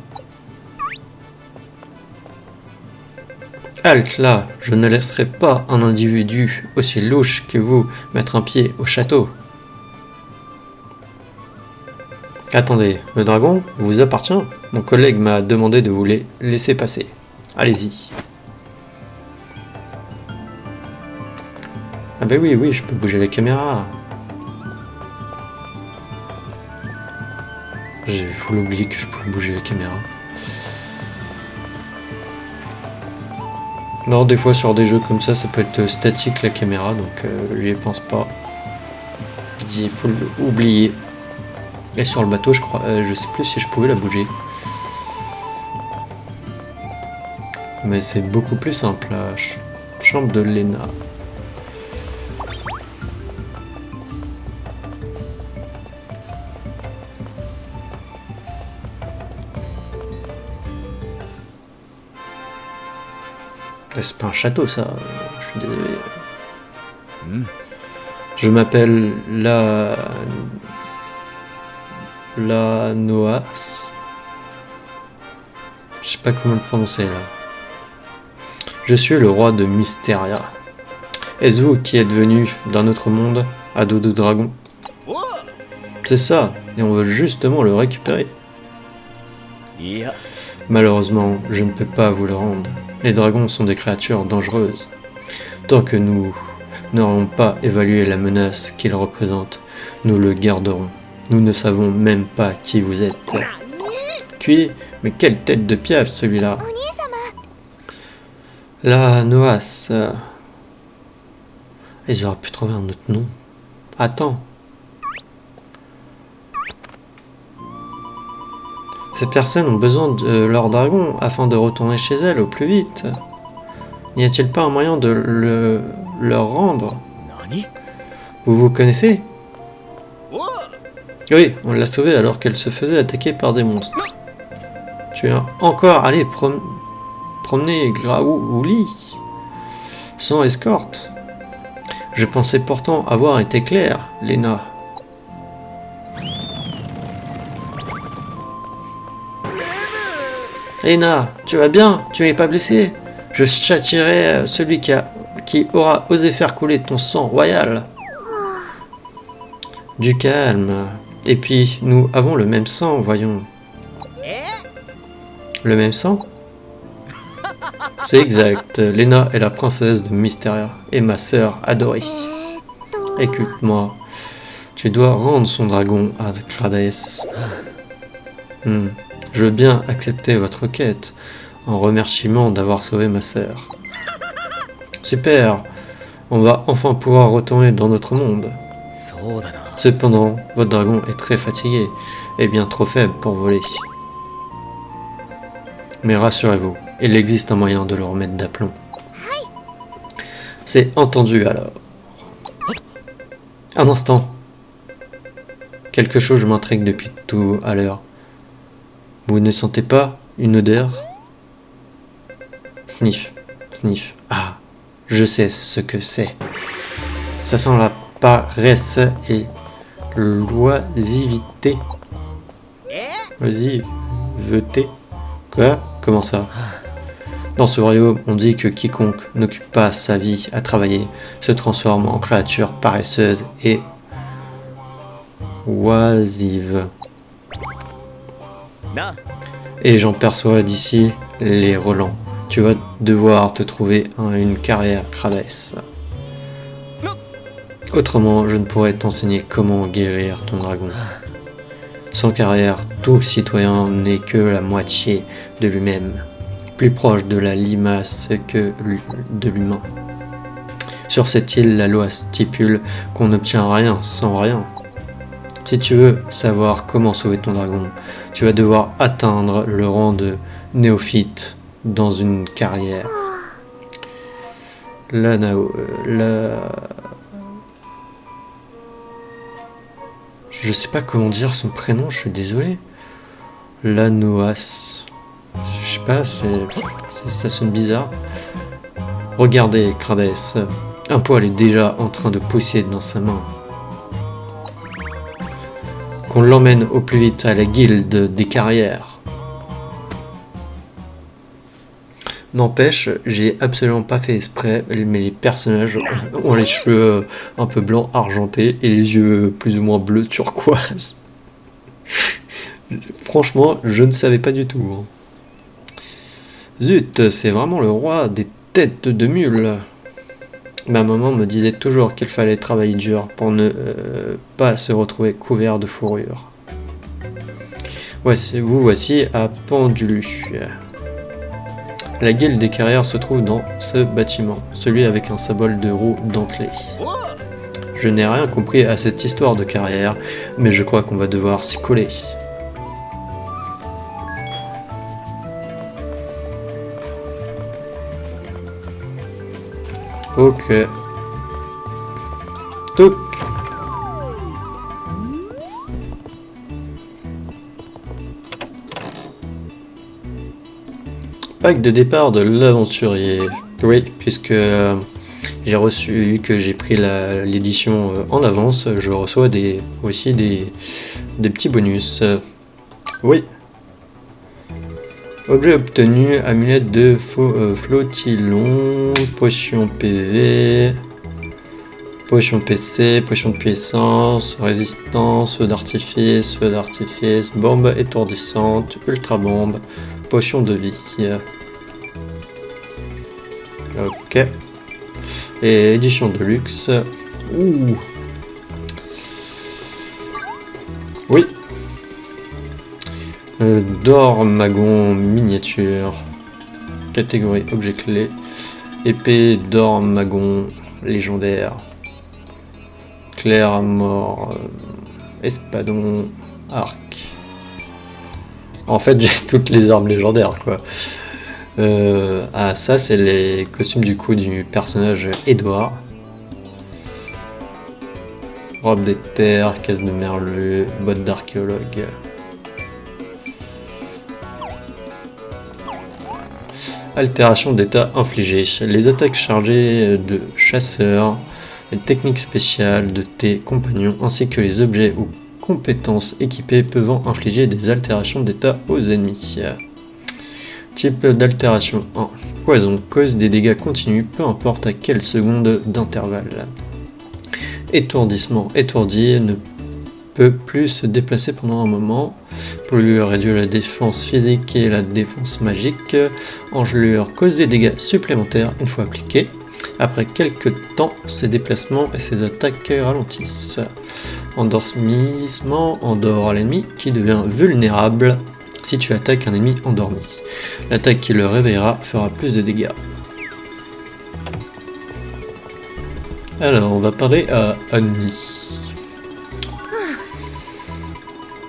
Halte là, je ne laisserai pas un individu aussi louche que vous mettre un pied au château. Attendez, le dragon vous appartient? Mon collègue m'a demandé de vous les laisser passer. Allez-y. Ah ben oui, oui, je peux bouger la caméra. J'ai full oublié que je pouvais bouger la caméra. Non, des fois sur des jeux comme ça peut être statique la caméra, donc j'y pense pas. J'ai full oublié. Et sur le bateau, je crois, je sais plus si je pouvais la bouger. Mais c'est beaucoup plus simple, la chambre de Lena. C'est pas un château ça, je suis désolé. Je m'appelle la Noas. Je sais pas comment le prononcer là. Je suis le roi de Mysteria. Est-ce vous qui êtes venu d'un autre monde à dos de dragon? C'est ça, et on veut justement le récupérer. Malheureusement, je ne peux pas vous le rendre. Les dragons sont des créatures dangereuses. Tant que nous n'aurons pas évalué la menace qu'ils représentent, nous le garderons. Nous ne savons même pas qui vous êtes. Puis, mais quelle tête de piaf celui-là! La Noas. Ils auraient pu trouver un autre nom. Attends. Ces personnes ont besoin de leur dragon afin de retourner chez elles au plus vite. N'y a-t-il pas un moyen de leur rendre? Vous vous connaissez? Oui, on l'a sauvée alors qu'elle se faisait attaquer par des monstres. Tu es encore allé promener Graouli sans escorte? Je pensais pourtant avoir été clair, Lena. Lena, tu vas bien? Tu n'es pas blessé? Je châtierai celui qui aura osé faire couler ton sang royal. Du calme. Et puis, nous avons le même sang, voyons. Le même sang? C'est exact. Lena est la princesse de Mysteria et ma sœur adorée. Écoute-moi. Tu dois rendre son dragon à Gradaes. Je veux bien accepter votre requête en remerciement d'avoir sauvé ma sœur. Super. On va enfin pouvoir retourner dans notre monde. Cependant, votre dragon est très fatigué et bien trop faible pour voler. Mais rassurez-vous, il existe un moyen de le remettre d'aplomb. C'est entendu alors. Un instant. Quelque chose m'intrigue depuis tout à l'heure. Vous ne sentez pas une odeur? Sniff, sniff. Ah, je sais ce que c'est. Ça sent la paresse et l'oisivité. Oisiveté? Quoi? Comment ça? Dans ce royaume, on dit que quiconque n'occupe pas sa vie à travailler se transforme en créature paresseuse et oisive. Et j'en perçois d'ici les relents. Tu vas devoir te trouver une carrière Gradaes. Autrement, je ne pourrais t'enseigner comment guérir ton dragon. Sans carrière, tout citoyen n'est que la moitié de lui-même, plus proche de la limace que de l'humain. Sur cette île, la loi stipule qu'on n'obtient rien sans rien. Si tu veux savoir comment sauver ton dragon, tu vas devoir atteindre le rang de néophyte dans une carrière. Je sais pas comment dire son prénom, je suis désolé. La Noas. Je sais pas, ça sonne bizarre. Regardez, Gradaes. Un poil est déjà en train de pousser dans sa main. Qu'on l'emmène au plus vite à la guilde des carrières. N'empêche, j'ai absolument pas fait exprès, mais les personnages ont les cheveux un peu blancs argentés et les yeux plus ou moins bleus turquoise. Franchement, je ne savais pas du tout, hein. Zut, c'est vraiment le roi des têtes de mule. Ma maman me disait toujours qu'il fallait travailler dur pour ne pas se retrouver couvert de fourrure. Vous voici à Pendulu. La guilde des carrières se trouve dans ce bâtiment, celui avec un symbole de roue dentelée. Je n'ai rien compris à cette histoire de carrière, mais je crois qu'on va devoir s'y coller. Ok. Toc. Pack de départ de l'aventurier. Oui, puisque j'ai reçu, que j'ai pris l'édition en avance, je reçois aussi des petits bonus. Oui. Objet obtenu, amulette de flottillon, potion PV, potion PC, potion de puissance, résistance, feu d'artifice, bombe étourdissante, ultra bombe, potion de vie. Ok. Et édition de luxe. Ouh. Oui. Dormagon miniature. Catégorie objet clé. Épée Dormagon légendaire. Clair à mort. Espadon. Arc. En fait, j'ai toutes les armes légendaires, quoi. Ah, ça, c'est les costumes du coup du personnage Edouard. Robe des terres, caisse de merlu, bottes d'archéologue. Altération d'état infligée. Les attaques chargées de chasseurs, les techniques spéciales de tes compagnons, ainsi que les objets ou compétences équipées peuvent infliger des altérations d'état aux ennemis. Type d'altération 1. Poison. Cause des dégâts continus, peu importe à quelle seconde d'intervalle. Étourdissement. Étourdi ne peut plus se déplacer pendant un moment. Brûlure réduit la défense physique et la défense magique. Engelure cause des dégâts supplémentaires une fois appliquée. Après quelques temps, ses déplacements et ses attaques ralentissent. Endormissement endort l'ennemi qui devient vulnérable si tu attaques un ennemi endormi. L'attaque qui le réveillera fera plus de dégâts. Alors, on va parler à Annie.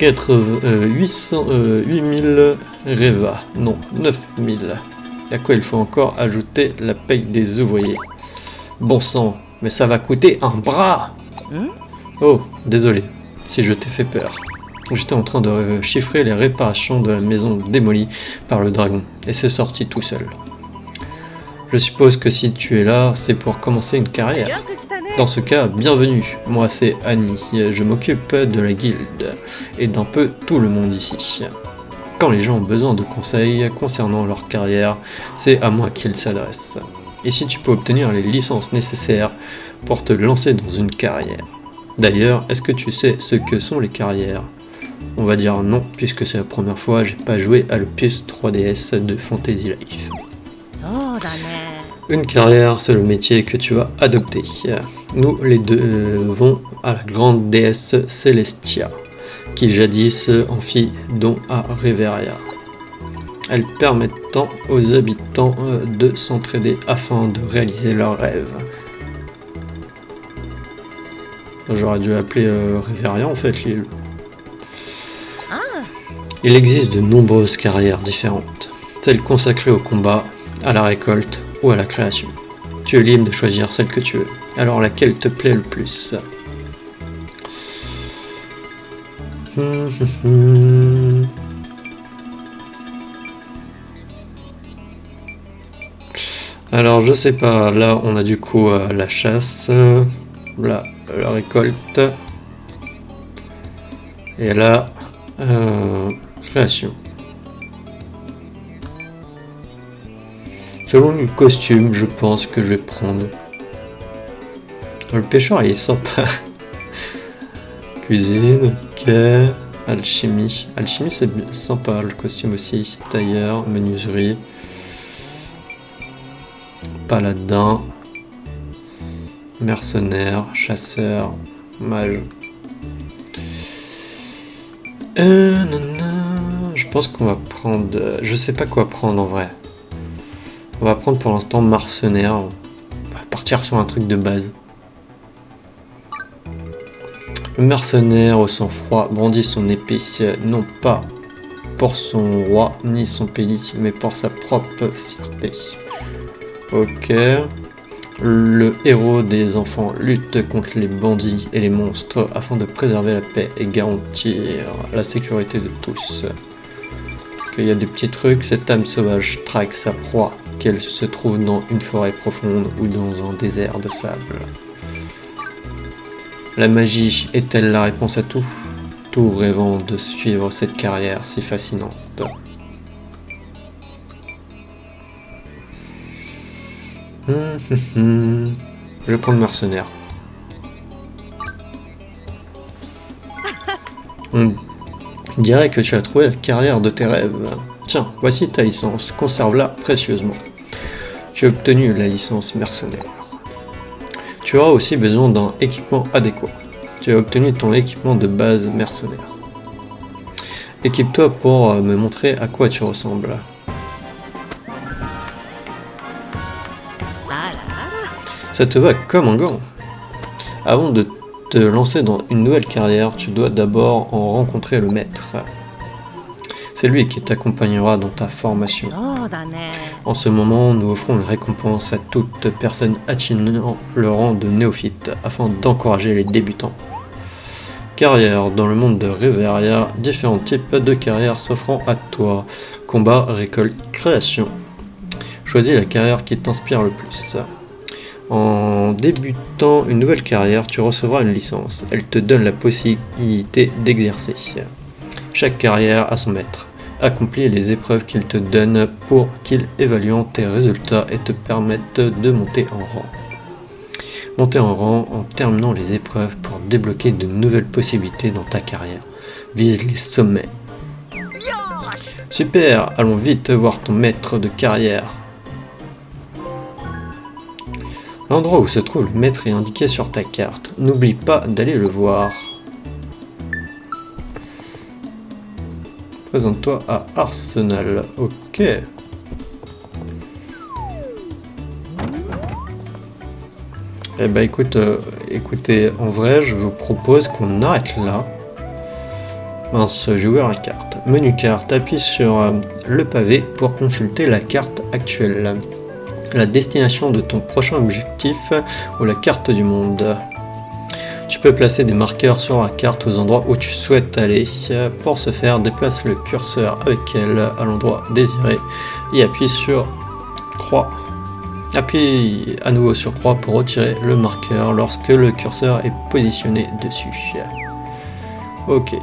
8000 Reva. Non, 9000. À quoi il faut encore ajouter la paye des ouvriers. Bon sang, mais ça va coûter un bras. Oh, désolé, si je t'ai fait peur. J'étais en train de chiffrer les réparations de la maison démolie par le dragon, et c'est sorti tout seul. Je suppose que si tu es là, c'est pour commencer une carrière. Dans ce cas, bienvenue. Moi, c'est Annie. Je m'occupe de la guilde, et d'un peu tout le monde ici. Quand les gens ont besoin de conseils concernant leur carrière, c'est à moi qu'ils s'adressent. Et si tu peux obtenir les licences nécessaires pour te lancer dans une carrière. D'ailleurs, est-ce que tu sais ce que sont les carrières? On va dire non, puisque c'est la première fois que j'ai pas joué à l'opus 3DS de Fantasy Life. Une carrière, c'est le métier que tu vas adopter. Nous, les deux, vont à la grande déesse Celestia, qui jadis en fit don à Reveria. Elle permettant aux habitants de s'entraider afin de réaliser leurs rêves. J'aurais dû appeler Reveria en fait l'île. Il existe de nombreuses carrières différentes, celles consacrées au combat, à la récolte ou à la création. Tu es libre de choisir celle que tu veux, alors laquelle te plaît le plus. Alors je sais pas, là on a du coup la chasse, là la récolte, et là création. Selon le costume, je pense que je vais prendre. Le pêcheur il est sympa. Cuisine, ok. Alchimie. Alchimie, c'est sympa. Le costume aussi. Tailleur, menuiserie. Paladin. Mercenaire, chasseur, mage. Je pense qu'on va prendre... je sais pas quoi prendre en vrai. On va prendre pour l'instant mercenaire. On va partir sur un truc de base. Le mercenaire au sang-froid brandit son épée, non pas pour son roi ni son pays, mais pour sa propre fierté. Ok. Le héros des enfants lutte contre les bandits et les monstres afin de préserver la paix et garantir la sécurité de tous. Il y a des petits trucs, cette âme sauvage traque sa proie, qu'elle se trouve dans une forêt profonde ou dans un désert de sable. La magie est-elle la réponse à tout? Tout rêvant de suivre cette carrière si fascinante. Je vais prendre mercenaire. On dirait que tu as trouvé la carrière de tes rêves. Tiens, voici ta licence, conserve-la précieusement. Tu as obtenu la licence mercenaire. Tu auras aussi besoin d'un équipement adéquat. Tu as obtenu ton équipement de base mercenaire. Équipe-toi pour me montrer à quoi tu ressembles. Ça te va comme un gant. Avant de te lancer dans une nouvelle carrière, tu dois d'abord en rencontrer le maître. C'est lui qui t'accompagnera dans ta formation. En ce moment, nous offrons une récompense à toute personne atteignant le rang de néophyte afin d'encourager les débutants. Carrière. Dans le monde de Reveria, différents types de carrières s'offrant à toi. Combat, récolte, création. Choisis la carrière qui t'inspire le plus. En débutant une nouvelle carrière, tu recevras une licence. Elle te donne la possibilité d'exercer. Chaque carrière a son maître. Accomplis les épreuves qu'il te donne pour qu'il évalue tes résultats et te permette de monter en rang. Monter en rang en terminant les épreuves pour débloquer de nouvelles possibilités dans ta carrière. Vise les sommets. Super, allons vite voir ton maître de carrière. L'endroit où se trouve le maître est indiqué sur ta carte. N'oublie pas d'aller le voir. Présente-toi à Arsenal. Ok. Eh ben écoutez, en vrai, je vous propose qu'on arrête là. Mince, j'ai ouvert la carte. Menu carte, appuie sur le pavé pour consulter la carte actuelle. La destination de ton prochain objectif ou la carte du monde. Tu peux placer des marqueurs sur la carte aux endroits où tu souhaites aller. Pour ce faire, déplace le curseur avec elle à l'endroit désiré et appuie sur croix. Appuie à nouveau sur croix pour retirer le marqueur lorsque le curseur est positionné dessus. Ok,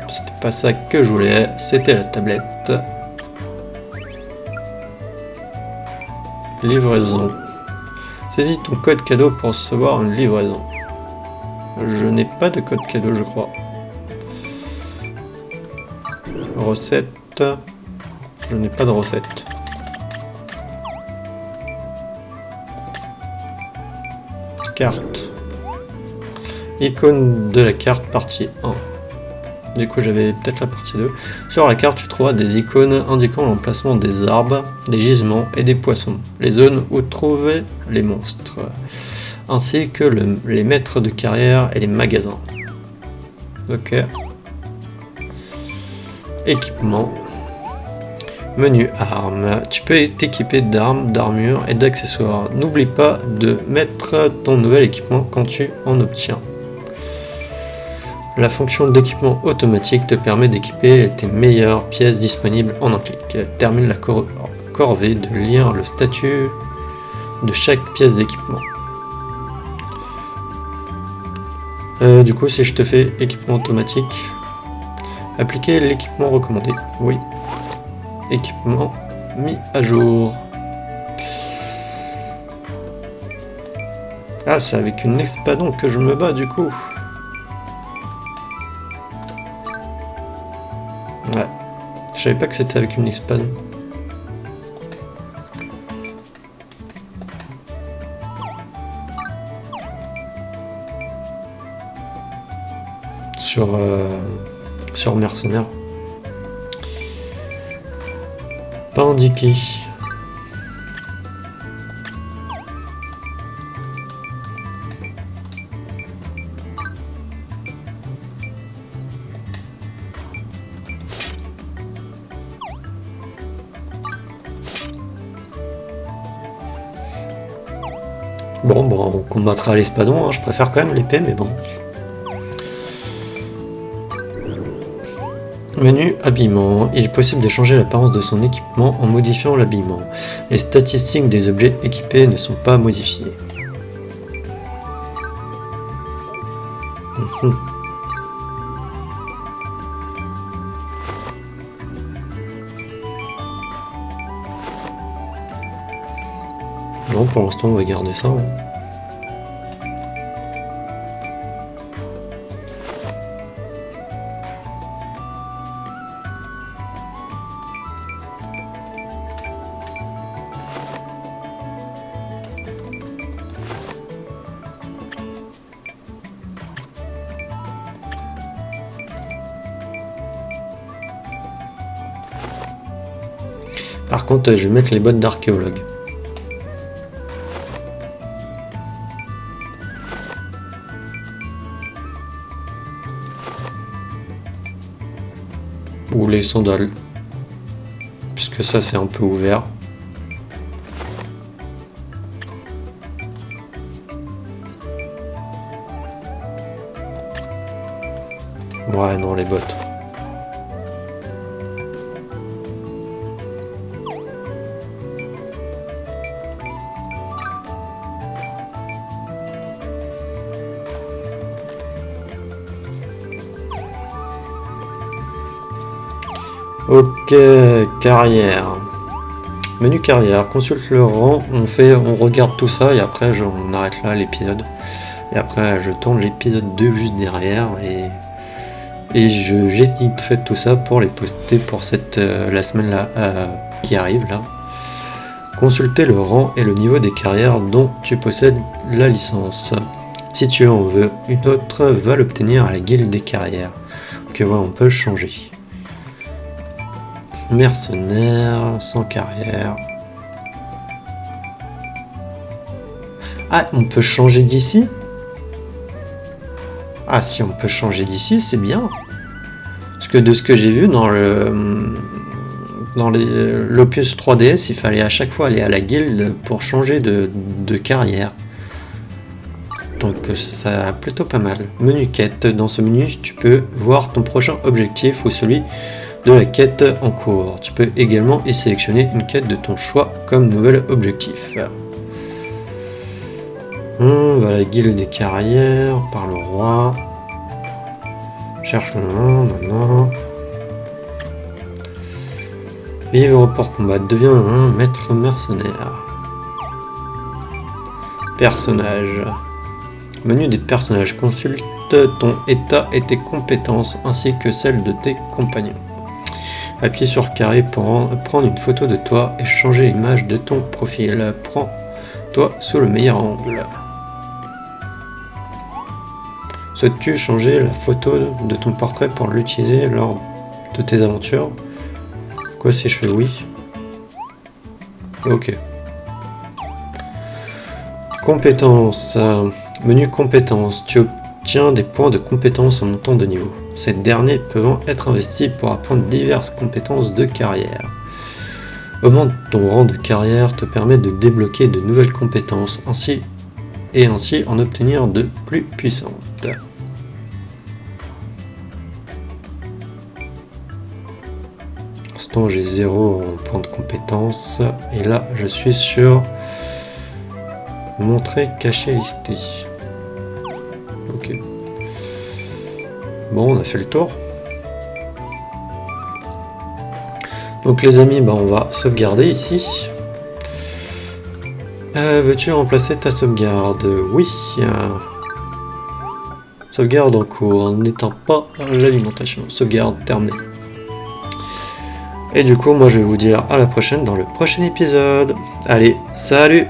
c'était pas ça que je voulais, c'était la tablette. Livraison. Saisis ton code cadeau pour recevoir une livraison. Je n'ai pas de code cadeau, je crois. Recette. Je n'ai pas de recette. Carte. Icône de la carte partie 1. Du coup, j'avais peut-être la partie 2. Sur la carte, tu trouveras des icônes indiquant l'emplacement des arbres, des gisements et des poissons, les zones où trouver les monstres, ainsi que les maîtres de carrière et les magasins. Ok. Équipement. Menu armes. Tu peux t'équiper d'armes, d'armure et d'accessoires. N'oublie pas de mettre ton nouvel équipement quand tu en obtiens. La fonction d'équipement automatique te permet d'équiper tes meilleures pièces disponibles en un clic. Termine la corvée de lire le statut de chaque pièce d'équipement. Du coup, si je te fais équipement automatique, appliquer l'équipement recommandé. Oui. Équipement mis à jour. Ah, c'est avec une espadon que je me bats du coup. Je savais pas que c'était avec une espadon. Sur mercenaire. Pas indiqué. Bon, on combattra l'espadon, hein. Je préfère quand même l'épée, mais bon. Menu habillement. Il est possible de changer l'apparence de son équipement en modifiant l'habillement. Les statistiques des objets équipés ne sont pas modifiées. Non, pour l'instant, on va garder ça. Hein. Par contre, je vais mettre les bottes d'archéologue. Ou les sandales. Puisque ça, c'est un peu ouvert. Ouais, non, les bottes. Ok, carrière. Menu carrière, consulte le rang, on regarde tout ça et après on arrête là l'épisode. Et après je tourne l'épisode 2 juste derrière et j'éditerai tout ça pour les poster pour la semaine là qui arrive là. Consulter le rang et le niveau des carrières dont tu possèdes la licence. Si tu en veux une autre, va l'obtenir à la guilde des carrières. Ok, ouais, on peut changer. Mercenaire, sans carrière. Ah, on peut changer d'ici? Ah, si on peut changer d'ici, c'est bien. Parce que de ce que j'ai vu dans l'Opus 3DS, il fallait à chaque fois aller à la guilde pour changer de carrière. Donc ça plutôt pas mal. Menu quête. Dans ce menu, tu peux voir ton prochain objectif ou celui de la quête en cours. Tu peux également y sélectionner une quête de ton choix comme nouvel objectif. On va à la guilde des carrières, par le roi. Cherche le non. Vivre pour combattre, devient un maître mercenaire. Personnage. Menu des personnages, consulte ton état et tes compétences ainsi que celles de tes compagnons. Appuie sur carré pour prendre une photo de toi et changer l'image de ton profil. Prends-toi sous le meilleur angle. Souhaites-tu changer la photo de ton portrait pour l'utiliser lors de tes aventures? Quoi si je fais oui? Ok. Compétences. Menu compétences. Tu obtiens des points de compétences en montant de niveau. Ces derniers peuvent être investis pour apprendre diverses compétences de carrière. Augmenter ton rang de carrière te permet de débloquer de nouvelles compétences, ainsi en obtenir de plus puissantes. Pour l'instant j'ai 0 en point de compétence et là je suis sur montrer caché listé. Ok. Bon, on a fait le tour. Donc les amis, on va sauvegarder ici. Veux-tu remplacer ta sauvegarde? Oui. Sauvegarde en cours, n'éteins pas l'alimentation. Sauvegarde terminée. Et du coup, moi je vais vous dire à la prochaine dans le prochain épisode. Allez, salut!